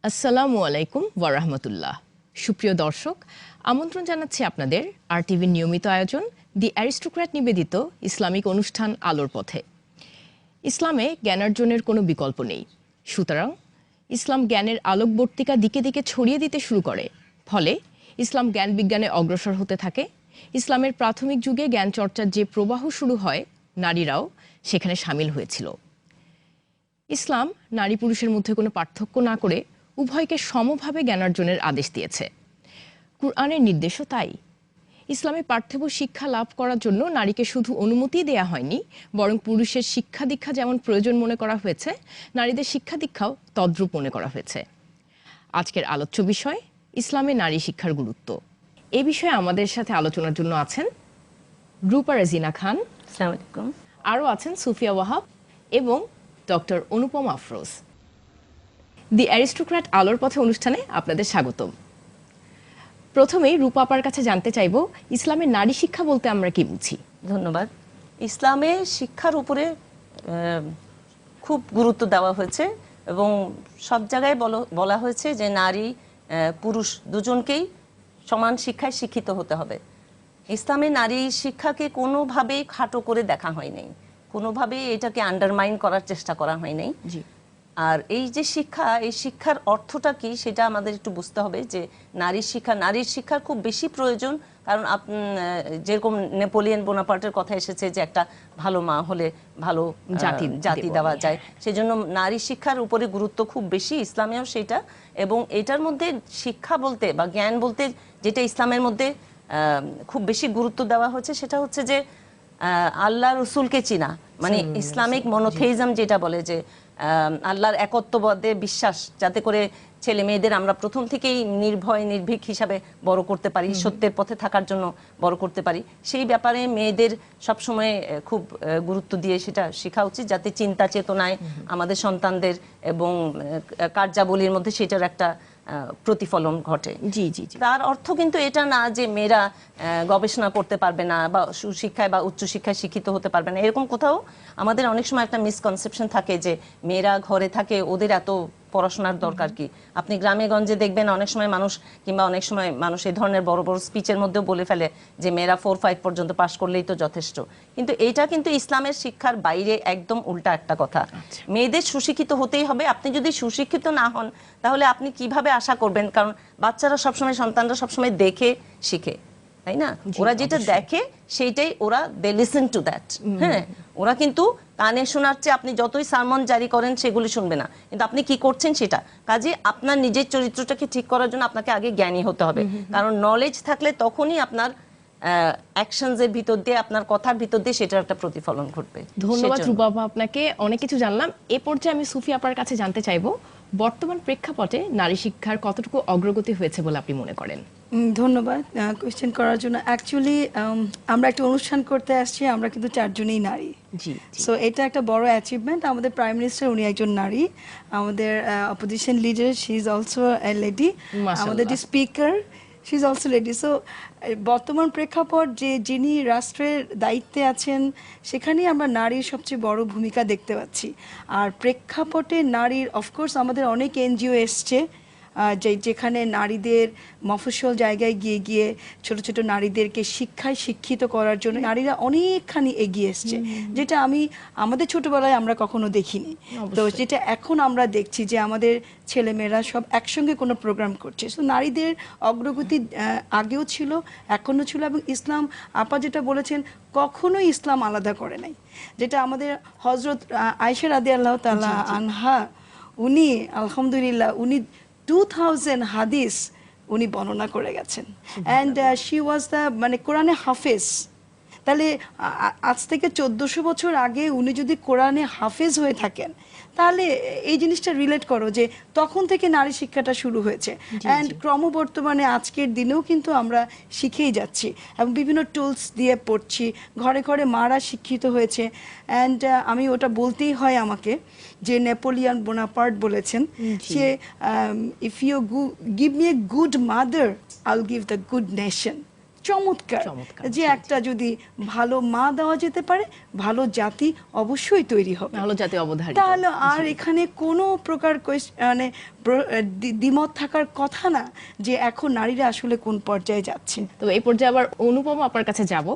আসসালামু আলাইকুম ওয়া রাহমাতুল্লাহ। সুপ্রিয় দর্শক, আমন্ত্রণ জানাচ্ছি আপনাদের আরটিভির নিয়মিত আয়োজন দি অ্যারিস্টোক্র্যাট নিবেদিত ইসলামিক অনুষ্ঠান আলোর পথে। ইসলামে জ্ঞানার্জনের কোনো বিকল্প নেই, সুতরাং ইসলাম জ্ঞানের আলোকবর্তিকা দিকে দিকে ছড়িয়ে দিতে শুরু করে। ফলে ইসলাম জ্ঞান বিজ্ঞানে অগ্রসর হতে থাকে। ইসলামের প্রাথমিক যুগে জ্ঞান চর্চার যে প্রবাহ শুরু হয়, নারীরাও সেখানে সামিল হয়েছিল। ইসলাম নারী পুরুষের মধ্যে কোনো পার্থক্য না করে উভয়কে সমভাবে জ্ঞানার্জনের আদেশ দিয়েছে। কুরআনের নির্দেশও তাই। ইসলামে পার্থিব শিক্ষা লাভ করার জন্য নারীকে শুধু অনুমতি দেয়া হয়নি, বরং পুরুষের শিক্ষা দীক্ষা যেমন প্রয়োজন মনে করা হয়েছে, নারীদের শিক্ষা দীক্ষাও তদ্রূপ মনে করা হয়েছে। আজকের আলোচ্য বিষয় ইসলামে নারী শিক্ষার গুরুত্ব। এ বিষয়ে আমাদের সাথে আলোচনার জন্য আছেন রূপা রেজিনা খান, আসসালামু আলাইকুম। আরও আছেন সুফিয়া ওয়াহাব এবং ডক্টর অনুপম আফরোজ। দি অ্যারিস্টোক্র্যাট আলোর পথে অনুষ্ঠানে আপনাদের স্বাগতম। প্রথমেই রূপা আপার কাছে জানতে চাইব, ইসলামের নারী শিক্ষা বলতে আমরা কি বুঝি? ধন্যবাদ। ইসলামে শিক্ষার উপরে খুব গুরুত্ব দেওয়া হয়েছে এবং সব জায়গায় বলা হয়েছে যে নারী পুরুষ দুজনকেই সমান শিক্ষায় শিক্ষিত হতে হবে। ইসলামে নারী শিক্ষাকে কোনোভাবেই খাটো করে দেখা হয় নাই, কোনোভাবেই এটাকে আন্ডারমাইন করার চেষ্টা করা হয় নাই। জি। আর এই যে শিক্ষা, এই শিক্ষার অর্থটা কি সেটা আমাদের একটু বুঝতে হবে যে নারীর শিক্ষার খুব বেশি প্রয়োজন। কারণ যেরকম নেপোলিয়ন বোনাপার্টের কথা এসেছে যে একটা ভালো মা হলে ভালো জাতি দেওয়া যায়, সেজন্য নারী শিক্ষার উপরে গুরুত্ব খুব বেশি, ইসলামেও সেটা। এবং এটার মধ্যে শিক্ষা বলতে বা জ্ঞান বলতে যেটা ইসলামের মধ্যে খুব বেশি গুরুত্ব দেওয়া হচ্ছে সেটা হচ্ছে যে আল্লাহ রসুলকে চিনা, মানে ইসলামিক মনোথেইজম যেটা বলে যে আল্লাহর একত্ববাদে বিশ্বাস, যাতে করে ছেলে মেয়েদের আমরা প্রথম থেকেই নির্ভয় নির্ভীক হিসাবে বড় করতে পারি, সত্যের পথে থাকার জন্য বড় করতে পারি, সেই ব্যাপারে মেয়েদের সবসময় খুব গুরুত্ব দিয়ে সেটা শেখা উচিত, যাতে চিন্তা চেতনায় আমাদের সন্তানদের এবং কার্যাবলীর মধ্যে সেটার একটা প্রতিফলন ঘটে। জি জি জি। তার অর্থ কিন্তু এটা না যে মেয়েরা গবেষণা করতে পারবে না বা সুশিক্ষায় বা উচ্চশিক্ষায় শিক্ষিত হতে পারবে না, এরকম কোথাও আমাদের অনেক সময় একটা মিসকনসেপশন থাকে যে মেয়েরা ঘরে থাকে, ওদের এত পড়াশোনার দরকার কি। আপনি গ্রামে গঞ্জে দেখবেন অনেক সময় অনেক সময় মানুষ এই ধরনের বড় বড় স্পিচের মধ্যেও বলে ফেলে যে মেয়েরা 4-5 পর্যন্ত পাশ করলেই তো যথেষ্ট। কিন্তু এটা কিন্তু ইসলামের শিক্ষার বাইরে একদম উল্টা একটা কথা। মেয়েদের সুশিক্ষিত হতেই হবে। আপনি যদি সুশিক্ষিত না হন তাহলে আপনি কিভাবে আশা করবেন? কারণ বাচ্চারা সবসময়, সন্তানরা সবসময় দেখে শিখে, তাই না? ওরা যেটা দেখে সেইটাই ওরা দে লিসেন টু দ্যাট। হ্যাঁ, ওরা কিন্তু কানে শোনার চেয়ে আপনি যতই সারমন জারি করেন সেগুলি শুনবে না, কিন্তু আপনি কি করছেন সেটা। কাজে আপনার নিজের চরিত্রটাকে ঠিক করার জন্য আপনাকে আগে জ্ঞানী হতে হবে, কারণ নলেজ থাকলে তখনই আপনার অ্যাকশনসের ভিতর দিয়ে, আপনার কথার ভিতর দিয়ে সেটার একটা প্রতিফলন ঘটবে। ধন্যবাদ রূপা আপা, আপনাকে অনেক কিছু জানলাম। এ পর্যায়ে আমি সুফিয়া আপার কাছে জানতে চাইব, বর্তমান প্রেক্ষাপটে নারী শিক্ষার কতটুকু অগ্রগতি হয়েছে বলে আপনি মনে করেন? ধন্যবাদ কোয়েশ্চেন করার জন্য। অ্যাকচুয়ালি আমরা একটা অনুষ্ঠান করতে আসছি, আমরা কিন্তু 4 জনই নারী। জি। সো এটা একটা বড় অ্যাচিভমেন্ট। আমাদের প্রাইম মিনিস্টার, উনি একজন নারী। আমাদের opposition leader, she is also a lady. আমাদের যে speaker, she is also lady. So বর্তমান প্রেক্ষাপট যিনি রাষ্ট্রের দায়িত্বে আছেন, সেখানেই আমরা নারীর সবচেয়ে বড় ভূমিকা দেখতে পাচ্ছি। আর প্রেক্ষাপটে নারীর, অফকোর্স আমাদের অনেক এনজিও এসছে যেখানে নারীদের মফস্বল জায়গায় গিয়ে গিয়ে ছোট ছোট নারীদেরকে শিক্ষায় শিক্ষিত করার জন্য নারীরা অনেকখানি এগিয়ে এসছে, যেটা আমাদের ছোটবেলায় আমরা কখনো দেখিনি। তো যেটা এখন আমরা দেখছি যে আমাদের ছেলেমেয়েরা সব একসঙ্গে কোনো প্রোগ্রাম করছে। সো নারীদের অগ্রগতি আগেও ছিল, এখনও ছিল। এবং ইসলাম, আপা যেটা বলেছেন, কখনোই ইসলাম আলাদা করে নাই। যেটা আমাদের হজরত আয়েশা রাদিয়াল্লাহু তাআলা আনহা, উনি আলহামদুলিল্লাহ 2000 হাদিস উনি বর্ণনা করে গেছেন। অ্যান্ড শি ওয়াজ দ্য, মানে কোরআনে হাফেজ। তাহলে আজ থেকে 1400 বছর আগে উনি যদি কোরআনে হাফেজ হয়ে থাকেন, তাহলে এই জিনিসটা রিলেট করো যে তখন থেকে নারী শিক্ষাটা শুরু হয়েছে। অ্যান্ড ক্রমবর্তমানে আজকের দিনেও কিন্তু আমরা শিখেই যাচ্ছি এবং বিভিন্ন টুলস দিয়ে পড়ছি, ঘরে ঘরে মারা শিক্ষিত হয়েছে। অ্যান্ড আমি ওটা বলতেই হয় আমাকে, যে নেপোলিয়ান বোনাপার্ট বলেছেন যে if you give me a good mother I will give the good nation. চমৎকার যে একটা যদি ভালো মা দেওয়া যেতে পারে, ভালো জাতি অবশ্যই তৈরি হবে, ভালো জাতি অবধারিত। তাহলে আর এখানে কোনো প্রকার মানে দ্বিমত থাকার কথা না যে এখন নারীরা আসলে কোন পর্যায়ে যাচ্ছে। তো এই পর্যায়ে আবার অনুপম আপনার কাছে যাব।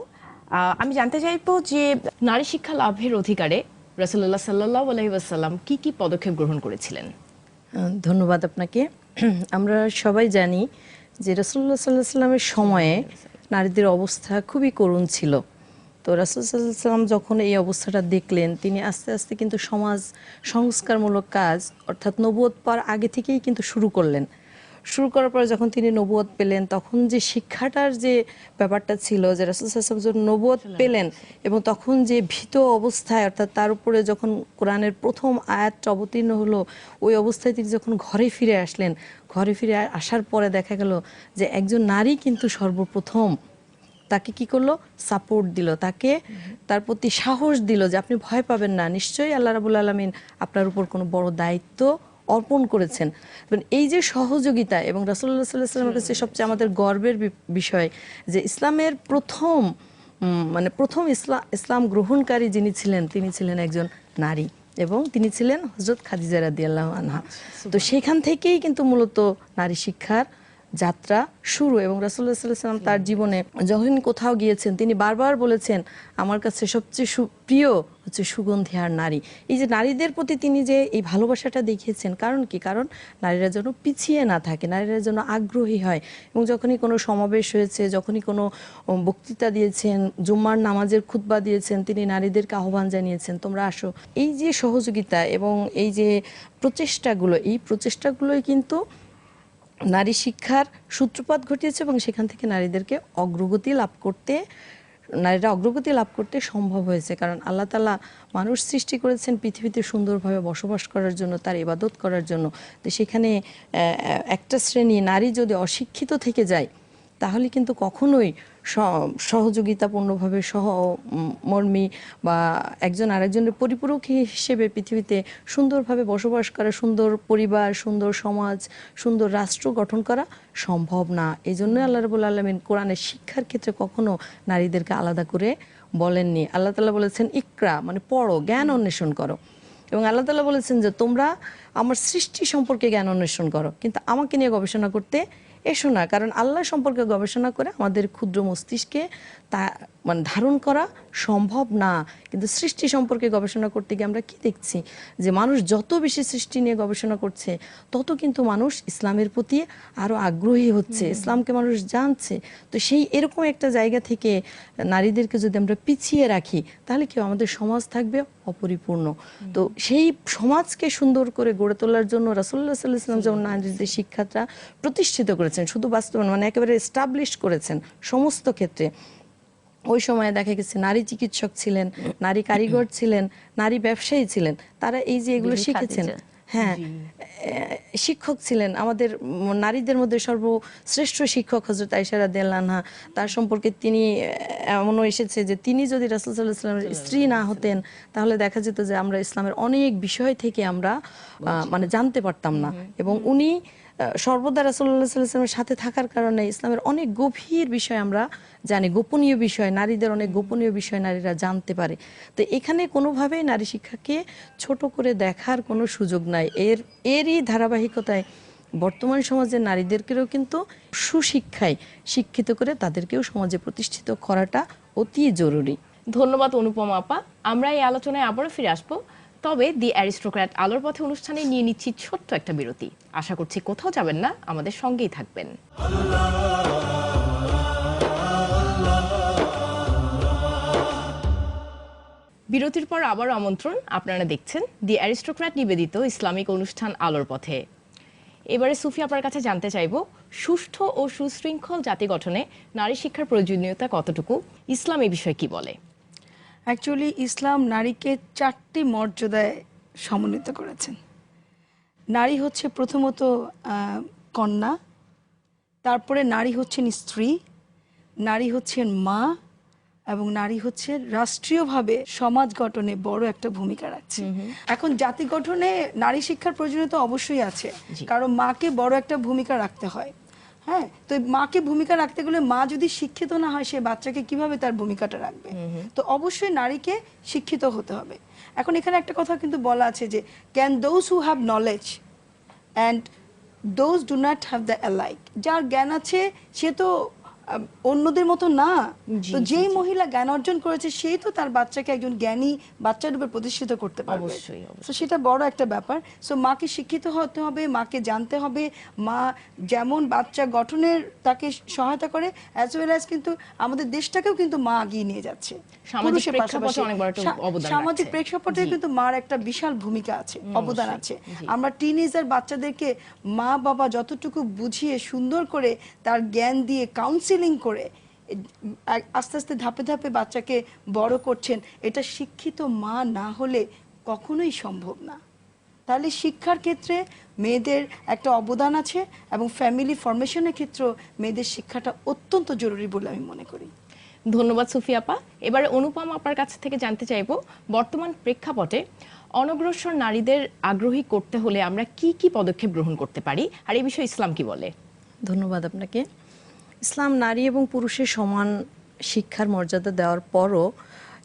আমি জানতে চাইবো যে নারী শিক্ষা লাভের অধিকারে রাসূলুল্লাহ সাল্লাল্লাহু আলাইহি ওয়াসাল্লাম কি কি পদক্ষেপ গ্রহণ করেছিলেন? ধন্যবাদ আপনাকে। আমরা সবাই জানি যে রাসূলুল্লাহ সাল্লাল্লাহু আলাইহি ওয়াসাল্লামের সময়ে নারীদের অবস্থা খুবই করুণ ছিল। তো রাসূল সাল্লাল্লাহু আলাইহি ওয়াসাল্লাম যখন এই অবস্থাটা দেখলেন, তিনি আস্তে আস্তে কিন্তু সমাজ সংস্কারমূলক কাজ অর্থাৎ নবুয়ত পাওয়ার আগে থেকেই কিন্তু শুরু করলেন। শুরু করার পরে যখন তিনি নবুয়ত পেলেন, তখন যে শিক্ষাটার যে ব্যাপারটা ছিল, যে রাসূল সাল্লাল্লাহু আলাইহি ওয়াসাল্লাম যখন নবুয়ত পেলেন এবং তখন যে ভীত অবস্থায়, অর্থাৎ তার উপরে যখন কোরআনের প্রথম আয়াতটা অবতীর্ণ হলো, ওই অবস্থায় তিনি যখন ঘরে ফিরে আসলেন, ঘরে ফিরে আসার পরে দেখা গেল যে একজন নারী কিন্তু সর্বপ্রথম তাকে কি করলো, সাপোর্ট দিল, তাকে তার প্রতি সাহস দিল যে আপনি ভয় পাবেন না, নিশ্চয়ই আল্লাহ রাব্বুল আলামিন আপনার উপর কোনো বড় দায়িত্ব অর্পণ করেছেন। এই যে সহযোগিতা, এবং রাসূলুল্লাহ সাল্লাল্লাহু আলাইহি ওয়াসাল্লামের কাছে সবচেয়ে আমাদের গর্বের বিষয় যে ইসলামের প্রথম ইসলাম গ্রহণকারী যিনি ছিলেন, তিনি ছিলেন একজন নারী, এবং তিনি ছিলেন হযরত খাদিজা রাদিয়াল্লাহু আনহা। তো সেখান থেকেই কিন্তু মূলত নারী শিক্ষার যাত্রা শুরু। এবং রাসূলুল্লাহ সাল্লাল্লাহু আলাইহি ওয়াসাল্লাম তার জীবনে যখন কোথাও গিয়েছেন, তিনি বারবার বলেছেন আমার কাছে সবচেয়ে প্রিয় হচ্ছে সুগন্ধি আর নারী। এই যে নারীদের প্রতি তিনি যে এই ভালোবাসাটা দেখিয়েছেন, কারণ কি? কারণ নারীরা যেন পিছিয়ে না থাকে, নারীরা যেন আগ্রহী হয়। এবং যখনই কোনো সমাবেশ হয়েছে, যখনই কোনো বক্তৃতা দিয়েছেন, জুম্মার নামাজের খুতবা দিয়েছেন, তিনি নারীদেরকে আহ্বান জানিয়েছেন তোমরা আসো। এই যে সহযোগিতা এবং এই যে প্রচেষ্টাগুলো, এই প্রচেষ্টাগুলোই কিন্তু নারী শিক্ষার সূত্রপাত ঘটিয়েছে, এবং সেখান থেকে নারীরা অগ্রগতি লাভ করতে সম্ভব হয়েছে। কারণ আল্লাহ তাআলা মানুষ সৃষ্টি করেছেন পৃথিবীতে সুন্দরভাবে বসবাস করার জন্য, তার ইবাদত করার জন্য। তো সেখানে একটা শ্রেণী নারী যদি অশিক্ষিত থেকে যায়, তাহলে কিন্তু কখনোই সহযোগিতাপূর্ণভাবে সহমর্মী বা একজন আরেকজনের পরিপূরক হিসেবে পৃথিবীতে সুন্দরভাবে বসবাস করা, সুন্দর পরিবার, সুন্দর সমাজ, সুন্দর রাষ্ট্র গঠন করা সম্ভব না। এই জন্য আল্লাহ রাব্বুল আলামিন কোরআনের শিক্ষার ক্ষেত্রে কখনো নারীদেরকে আলাদা করে বলেননি। আল্লাহ তাআলা বলেছেন ইকরা, মানে পড়ো, জ্ঞান অন্বেষণ করো। এবং আল্লাহ তাআলা বলেছেন যে তোমরা আমার সৃষ্টি সম্পর্কে জ্ঞান অন্বেষণ করো, কিন্তু আমাকে নিয়ে গবেষণা করতে এসো না। কারণ আল্লাহ সম্পর্কে গবেষণা করে আমাদের ক্ষুদ্র মস্তিষ্কে তা মানে ধারণ করা সম্ভব না। কিন্তু সৃষ্টি সম্পর্কে গবেষণা করতে গিয়ে আমরা কি দেখছি, যে মানুষ যত বেশি সৃষ্টি নিয়ে গবেষণা করছে, তত কিন্তু মানুষ ইসলামের প্রতি আরো আগ্রহী হচ্ছে, ইসলামকে মানুষ জানছে। তো সেই এরকম একটা জায়গা থেকে নারীদেরকে যদি আমরা পিছিয়ে রাখি, তাহলে কি আমাদের সমাজ থাকবে অপরিপূর্ণ। তো সেই সমাজকে সুন্দর করে গড়ে তোলার জন্য রাসূলুল্লাহ সাল্লাল্লাহু আলাইহি ওয়াসাল্লাম যেমন নারীদের শিক্ষাটা প্রতিষ্ঠিত করেছেন, শুধু বাস্তবায়ন মানে একেবারে এস্টাবলিশ করেছেন সমস্ত ক্ষেত্রে। ওই সময়ে দেখা গেছে নারী চিকিৎসক ছিলেন, নারী কারিগর ছিলেন, নারী ব্যবসায়ী ছিলেন, তারা এই যে এগুলো শিখেছেন। হ্যাঁ, শিক্ষক ছিলেন। আমাদের নারীদের মধ্যে সর্বশ্রেষ্ঠ শিক্ষক হযরত আয়েশা রাদিয়াল্লাহু আনহা, তার সম্পর্কে তিনি এমনও এসেছে যে তিনি যদি রাসূল সাল্লাল্লাহু আলাইহি ওয়াসাল্লামের স্ত্রী না হতেন, তাহলে দেখা যেত যে আমরা ইসলামের অনেক বিষয় থেকে আমরা মানে জানতে পারতাম না। এবং উনি সর্বদা রাসূলুল্লাহ সাল্লাল্লাহু আলাইহি ওয়াসাল্লামের সাথে থাকার কারণে ইসলামের অনেক গভীর বিষয় আমরা জানি, গোপনীয় বিষয়, নারীদের অনেক গোপনীয় বিষয় নারীরা জানতে পারে। তো এখানে কোনোভাবেই নারী শিক্ষাকে ছোট করে দেখার কোনো সুযোগ নাই। এরই ধারাবাহিকতায় বর্তমান সমাজের নারীদেরকেও কিন্তু সুশিক্ষায় শিক্ষিত করে তাদেরকেও সমাজে প্রতিষ্ঠিত করাটা অতি জরুরি। ধন্যবাদ অনুপমা আপা। আমরা এই আলোচনায় আবারও ফিরে আসবো, তবে দি অ্যারিস্টোক্র্যাট আলোর পথে অনুষ্ঠানে নিয়ে নিচ্ছি ছোট্ট একটা বিরতি। আশা করছি কোথাও যাবেন না, আমাদের সঙ্গেই থাকবেন। বিরতির পর আবারও আমন্ত্রণ, আপনারা দেখছেন দি অ্যারিস্টোক্র্যাট নিবেদিত ইসলামিক অনুষ্ঠান আলোর পথে। এবারে সুফি আপনার কাছে জানতে চাইবো, সুষ্ঠু ও সুশৃঙ্খল জাতি গঠনে নারী শিক্ষার প্রয়োজনীয়তা কতটুকু, ইসলাম এই বিষয়ে কি বলে? অ্যাকচুয়ালি ইসলাম নারীকে 4টি মর্যাদায় সমন্বিত করেছেন। নারী হচ্ছে প্রথমত কন্যা, তারপরে নারী হচ্ছেন স্ত্রী, নারী হচ্ছেন মা, এবং নারী হচ্ছে রাষ্ট্রীয়ভাবে সমাজ গঠনে বড় একটা ভূমিকা রাখছে। এখন জাতি গঠনে নারী শিক্ষার প্রয়োজনীয়তা অবশ্যই আছে, কারণ মাকে বড় একটা ভূমিকা রাখতে হয়। হ্যাঁ, তো এই মাকে ভূমিকা রাখতে গেলে মা যদি শিক্ষিত না হয়, সে বাচ্চাকে কিভাবে তার ভূমিকাটা রাখবে? তো অবশ্যই নারীকে শিক্ষিত হতে হবে। এখন এখানে একটা কথা কিন্তু বলা আছে যে can those who have knowledge and those do not have the alike. যার জ্ঞান আছে সে তো অন্যদের মতো না। তো যেই মহিলা জ্ঞান অর্জন করেছে সেই তো তার বাচ্চাকে একজন জ্ঞানী বাচ্চা রূপে প্রতিষ্ঠিত করতে পারবে। অবশ্যই, তো সেটা বড় একটা ব্যাপার। সো মাকে শিক্ষিত হতে হবে, মাকে জানতে হবে। মা যেমন বাচ্চা গঠনের তাকে সহায়তা করে, অ্যাজ ওয়েল অ্যাজ কিন্তু আমাদের দেশটাকেও কিন্তু মা এগিয়ে নিয়ে যাচ্ছে। সামাজিক পুরুষের প্রেক্ষাপটে পাশাপাশি অনেক বড় একটা অবদান সামাজিক রাখছে। প্রেক্ষাপটে জি। কিন্তু মার একটা বিশাল ভূমিকা আছে, অবদান অবশ্যই, আছে। জি। আমরা টিনেজার বাচ্চাদেরকে মা বাবা যতটুকু বুঝিয়ে সুন্দর করে তার জ্ঞান দিয়ে কাউন্সিলিং করে আস্তে আস্তে ধাপে ধাপে বাচ্চাকে বড় করছেন, এটা শিক্ষিত মা না হলে কখনোই সম্ভব না। তাহলে শিক্ষার ক্ষেত্রে মেয়েদের একটা অবদান আছে, এবং ফ্যামিলি ফরমেশনের ক্ষেত্রেও মেয়েদের শিক্ষাটা অত্যন্ত জরুরি বলে আমি মনে করি। ধন্যবাদ সুফি আপা। এবারে অনুপম আপনার কাছ থেকে জানতে চাইবো, বর্তমান প্রেক্ষাপটে অনগ্রসর নারীদের আগ্রহী করতে হলে আমরা কি কি পদক্ষেপ গ্রহণ করতে পারি, আর এই বিষয়ে ইসলাম কি বলে? ধন্যবাদ আপনাকে। ইসলাম নারী এবং পুরুষের সমান শিক্ষার মর্যাদা দেওয়ার পরও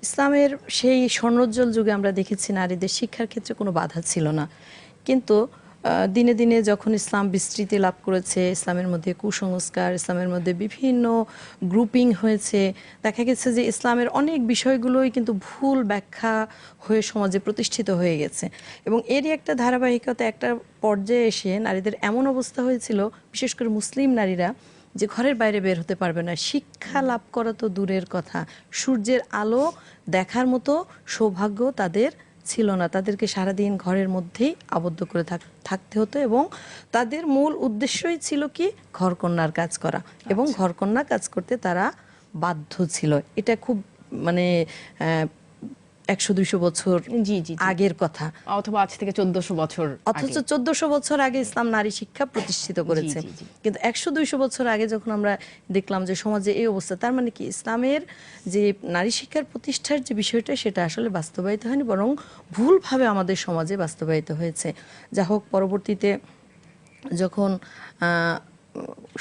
ইসলামের সেই স্বর্ণোজ্জ্বল যুগে আমরা দেখেছি নারীদের শিক্ষার ক্ষেত্রে কোনো বাধা ছিল না। কিন্তু দিনে দিনে যখন ইসলাম বিস্তৃতি লাভ করেছে, ইসলামের মধ্যে কুসংস্কার, ইসলামের মধ্যে বিভিন্ন গ্রুপিং হয়েছে, দেখা গেছে যে ইসলামের অনেক বিষয়গুলোই কিন্তু ভুল ব্যাখ্যা হয়ে সমাজে প্রতিষ্ঠিত হয়ে গেছে। এবং এরই একটা ধারাবাহিকতা একটা পর্যায়ে এসে নারীদের এমন অবস্থা হয়েছিল, বিশেষ করে মুসলিম নারীরা, যে ঘরের বাইরে বের হতে পারবে না। শিক্ষা লাভ করা তো দূরের কথা, সূর্যের আলো দেখার মতো সৌভাগ্য তাদের ছিল না। তাদেরকে সারাদিন ঘরের মধ্যেই আবদ্ধ করে থাকতে হতো, এবং তাদের মূল উদ্দেশ্যই ছিল কি, ঘরকন্যার কাজ করা, এবং ঘরকন্যা কাজ করতে তারা বাধ্য ছিল। এটা খুব মানে 100-200 বছর জি, জি, জি। আগের কথা, অথবা আজ থেকে 1400 বছর অথচ 1400 বছর আগে ইসলাম নারী শিক্ষা প্রতিষ্ঠিত করেছে। জি, জি। কিন্তু 100-200 বছর আগে যখন আমরা দেখলাম যে সমাজে এই অবস্থা, তার মানে কি ইসলামের যে নারী শিক্ষার প্রতিষ্ঠার যে বিষয়টা, সেটা আসলে বাস্তবায়িত হয়নি, বরং ভুলভাবে আমাদের সমাজে বাস্তবায়িত হয়েছে। যা হোক, পরবর্তীতে যখন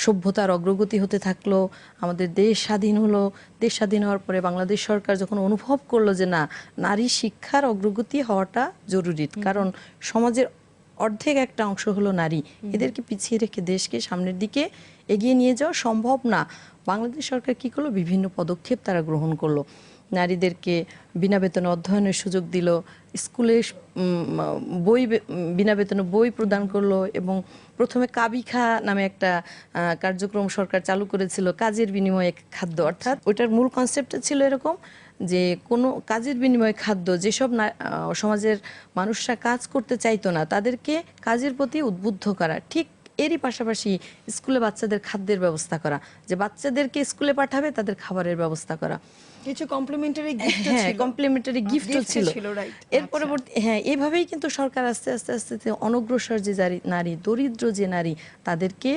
সভ্যতার অগ্রগতি হতে থাকলো, আমাদের দেশ স্বাধীন হলো, দেশ স্বাধীন হওয়ার পরে বাংলাদেশ সরকার যখন অনুভব করলো যে না, নারী শিক্ষার অগ্রগতি হওয়াটা জরুরি, কারণ সমাজের অর্ধেক একটা অংশ হলো নারী, এদেরকে পিছিয়ে রেখে দেশকে সামনের দিকে এগিয়ে নিয়ে যাওয়া সম্ভব না। বাংলাদেশ সরকার কি করলো, বিভিন্ন পদক্ষেপ তারা গ্রহণ করলো। নারীদেরকে বিনা বেতনে অধ্যয়নের সুযোগ দিল, স্কুলে বিনা বেতনে বই প্রদান করলো, এবং প্রথমে কাবিখা নামে একটা কার্যক্রম সরকার চালু করেছিল, কাজের বিনিময়ে খাদ্য। অর্থাৎ ওইটার মূল কনসেপ্টটা ছিল এরকম যে কোনো কাজের বিনিময়ে খাদ্য, যেসব সমাজের মানুষরা কাজ করতে চাইতো না তাদেরকে কাজের প্রতি উদ্বুদ্ধ করা। ঠিক এরই পাশাপাশি স্কুলে বাচ্চাদের খাদ্যের ব্যবস্থা করা, যে বাচ্চাদেরকে স্কুলে পাঠাবে তাদের খাবারের ব্যবস্থা করা। কিছু কমপ্লিমেন্টারি গিফট হ্যাঁ, কমপ্লিমেন্টারি গিফটও ছিল। এর পরবর্তী এইভাবেই কিন্তু সরকার আস্তে আস্তে আস্তে অনগ্রসর যে নারী, দরিদ্র যে নারী, তাদেরকে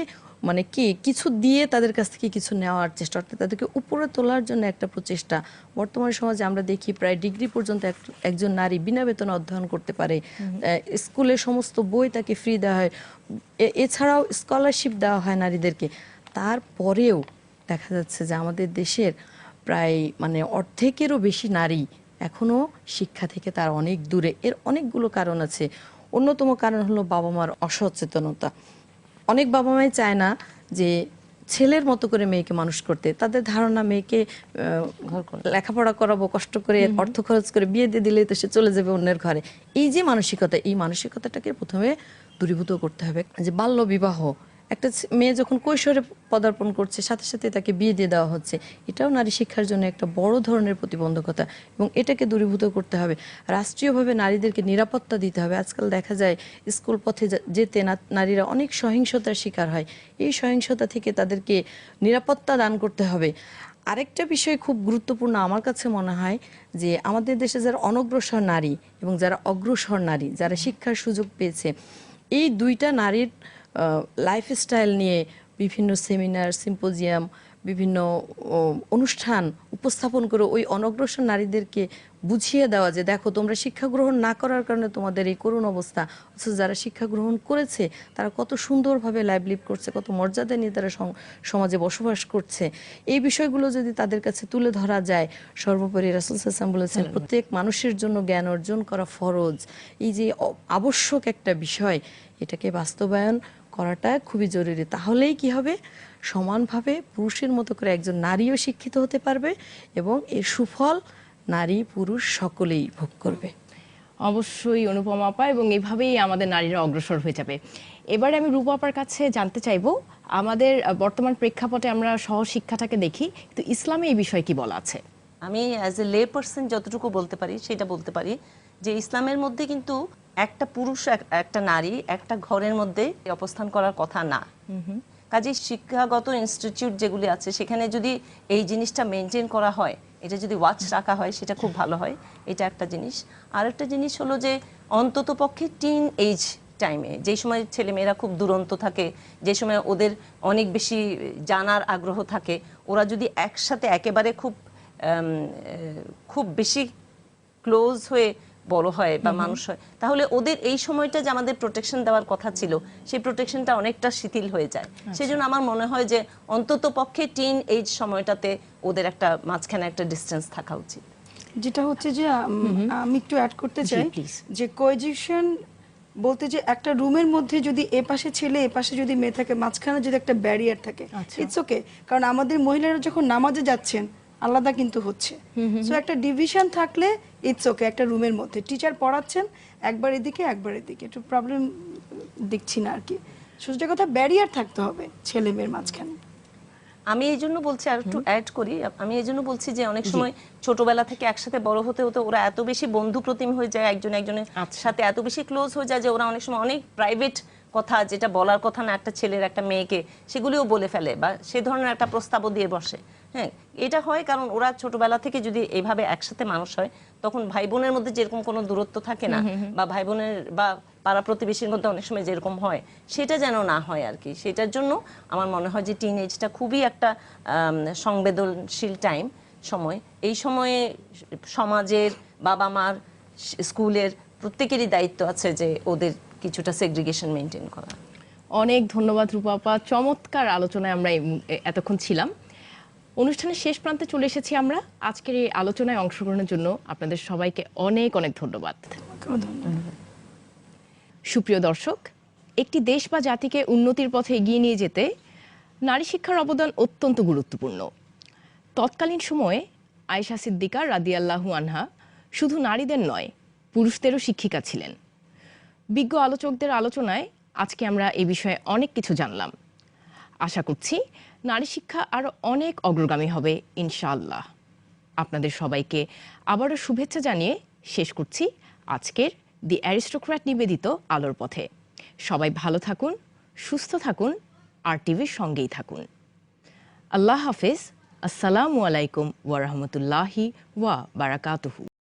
মানে কিছু দিয়ে তাদের কাছ থেকে কিছু নেওয়ার চেষ্টা, অর্থাৎ তাদেরকে উপরে তোলার জন্য একটা প্রচেষ্টা। বর্তমান সমাজে আমরা দেখি প্রায় ডিগ্রি পর্যন্ত একজন নারী বিনা বেতনে অধ্যয়ন করতে পারে, স্কুলে সমস্ত বই তাকে ফ্রি দেওয়া হয়, এছাড়াও স্কলারশিপ দেওয়া হয় নারীদেরকে। তারপরেও দেখা যাচ্ছে যে আমাদের দেশের প্রায় মানে অর্ধেকেরও বেশি নারী এখনো শিক্ষা থেকে তার অনেক দূরে। এর অনেকগুলো কারণ আছে। অন্যতম কারণ হলো বাবা মার অসচেতনতা। অনেক বাবা মাই চায় না যে ছেলের মতো করে মেয়েকে মানুষ করতে। তাদের ধারণা মেয়েকে লেখাপড়া করাবো, কষ্ট করে অর্থ খরচ করে বিয়ে দিয়ে দিলেই তো সে চলে যাবে অন্যের ঘরে। এই যে মানসিকতা, এই মানসিকতাটাকে প্রথমে দূরীভূত করতে হবে। যে বাল্য বিবাহ একটা মেয়ে যখন কৈশোরে পদার্পণ করছে সাথে সাথে তাকে বিয়ে দিয়ে দেওয়া হচ্ছে, এটাও নারী শিক্ষার জন্য একটা বড় ধরনের প্রতিবন্ধকতা এবং এটাকে দূরীভূত করতে হবে। রাষ্ট্রীয়ভাবে নারীদেরকে নিরাপত্তা দিতে হবে। আজকাল দেখা যায় স্কুল পথে যেতে নারীরা অনেক সহিংসতার শিকার হয়, এই সহিংসতা থেকে তাদেরকে নিরাপত্তা দান করতে হবে। আরেকটা বিষয় খুব গুরুত্বপূর্ণ আমার কাছে মনে হয় যে আমাদের দেশে যারা অনগ্রসর নারী এবং যারা অগ্রসর নারী, যারা শিক্ষার সুযোগ পেয়েছে, এই দুইটা নারীর লাইফস্টাইল নিয়ে বিভিন্ন সেমিনার, সিম্পোজিয়াম, বিভিন্ন অনুষ্ঠান উপস্থাপন করে ওই অনগ্রসর নারীদেরকে বুঝিয়ে দেওয়া যে দেখো তোমরা শিক্ষা গ্রহণ না করার কারণে তোমাদের এই করুণ অবস্থা, অথচ যারা শিক্ষা গ্রহণ করেছে তারা কত সুন্দরভাবে লাইভ লিভ করছে, কত মর্যাদা নিয়ে তারা সমাজে বসবাস করছে। এই বিষয়গুলো যদি তাদের কাছে তুলে ধরা যায়, সর্বোপরি রাসূল সাল্লাল্লাহু আলাইহি ওয়াসাল্লাম বলেছেন প্রত্যেক মানুষের জন্য জ্ঞান অর্জন করা ফরজ, এই যে আবশ্যক একটা বিষয়, এটাকে বাস্তবায়ন করাটা খুবই জরুরি। তাহলেই কি হবে, সমানভাবে পুরুষের মতো করে একজন নারীও শিক্ষিত হতে পারবে এবং এর সুফল নারী পুরুষ সকলেই ভোগ করবে। অবশ্যই অনুপমা আপা, এবং এভাবেই আমাদের নারীরা অগ্রসর হয়ে যাবে। এবারে আমি রূপা আপার কাছে জানতে চাইবো, আমাদের বর্তমান প্রেক্ষাপটে আমরা সহশিক্ষাটাকে দেখি, তো ইসলামে এই বিষয়ে কি বলা আছে? আমি অ্যাজ এ লে পার্সন যতটুকু বলতে পারি সেটা বলতে পারি যে ইসলামের মধ্যে কিন্তু একটা পুরুষ একটা নারী একটা ঘরের মধ্যে অবস্থান করার কথা না। কাজেই শিক্ষাগত ইনস্টিটিউট যেগুলি আছে সেখানে যদি এই জিনিসটা মেনটেন করা হয়, এটা যদি ওয়াচ রাখা হয় সেটা খুব ভালো হয়। এটা একটা জিনিস। আর একটা জিনিস হলো যে অন্তত পক্ষে টিন এজ টাইমে, যে সময় ছেলেমেয়েরা খুব দুরন্ত থাকে, যে সময় ওদের অনেক বেশি জানার আগ্রহ থাকে, ওরা যদি একসাথে একেবারে খুব বেশি ক্লোজ হয়ে বড় হয় বা মানুষ হয়, তাহলে ওদের এই সময়টা যে আমাদের প্রোটেকশন দেওয়ার কথা ছিল সেই প্রোটেকশনটা অনেকটা শিথিল হয়ে যায়। সেজন্য আমার মনে হয় যে অন্তত পক্ষে টিন এজ সময়টাতে ওদের একটা মাঝখানে একটা ডিসটেন্স থাকা উচিত। যেটা হচ্ছে যে আমি একটু অ্যাড করতে চাই please. যে কোএজিশন বলতে যে একটা রুমের মধ্যে যদি এ পাশে ছেলে এ পাশে যদি মেয়ে থাকে, মাঝখানে যদি একটা ব্যারিয়ার থাকে, ইটস ওকে। কারণ আমাদের মহিলারা যখন নামাজে যাচ্ছেন আলাদা কিন্তু হচ্ছে, সো একটা ডিভিশন থাকলে ইটস ওকে। একটা রুমের মধ্যে টিচার পড়াচ্ছেন একবার এদিকে একবার এদিকে, একটু প্রবলেম দেখছি না আর কি। সোজা কথা ব্যারিয়ার থাকতে হবে ছেলে মেয়ের মাঝখানে। আমি এই জন্য বলছি, আর একটু অ্যাড করি, আমি এই জন্য বলছি যে অনেক সময় ছোটবেলা থেকে একসাথে বড় হতে হতে ওরা এত বেশি বন্ধু প্রতিম হয়ে যায়, একজন একজনের সাথে এত বেশি ক্লোজ হয়ে যায় যে ওরা অনেক সময় অনেক প্রাইভেট কথা, যেটা বলার কথা না একটা ছেলের একটা মেয়েকে, সেগুলিও বলে ফেলে বা সে ধরনের একটা প্রস্তাবও দিয়ে বসে। হ্যাঁ, এটা হয় কারণ ওরা ছোটবেলা থেকে যদি এইভাবে একসাথে মানুষ হয়, তখন ভাই বোনের মধ্যে যেরকম কোনো দূরত্ব থাকে না, বা ভাই বোনের বা পাড়া প্রতিবেশীর মধ্যে অনেক সময় যেরকম হয়, সেটা যেন না হয় আর কি। সেটার জন্য আমার মনে হয় যে টিন এজটা খুবই একটা সংবেদনশীল সময়। এই সময়ে সমাজের, বাবা মার, স্কুলের প্রত্যেকেরই দায়িত্ব আছে যে ওদের কিছুটা সেগ্রিগেশন মেনটেন করা। অনেক ধন্যবাদ রূপা আপা, চমৎকার আলোচনায় আমরা এতক্ষণ ছিলাম। অনুষ্ঠানের শেষ প্রান্তে চলে এসেছি আমরা। আজকের এই আলোচনায় অংশগ্রহণের জন্য আপনাদের সবাইকে অনেক অনেক ধন্যবাদ। সুপ্রিয় দর্শক, একটি দেশ বা জাতিকে উন্নতির পথে এগিয়ে নিয়ে যেতে নারী শিক্ষার অবদান অত্যন্ত গুরুত্বপূর্ণ। তৎকালীন সময়ে আয়েশা সিদ্দিকা রাদিয়াল্লাহু আনহা শুধু নারীদের নয়, পুরুষদেরও শিক্ষিকা ছিলেন। বিজ্ঞ আলোচকদের আলোচনায় আজকে আমরা এই বিষয়ে অনেক কিছু জানলাম। আশা করছি নারী শিক্ষা আরও অনেক অগ্রগামী হবে ইনশাআল্লাহ। আপনাদের সবাইকে আবারও শুভেচ্ছা জানিয়ে শেষ করছি আজকের দি অ্যারিস্টোক্র্যাট নিবেদিত আলোর পথে। সবাই ভালো থাকুন, সুস্থ থাকুন, আর টিভির সঙ্গেই থাকুন। আল্লাহ হাফেজ। আসসালামু আলাইকুম ওয়া রাহমাতুল্লাহি ওয়া বারাকাতুহু।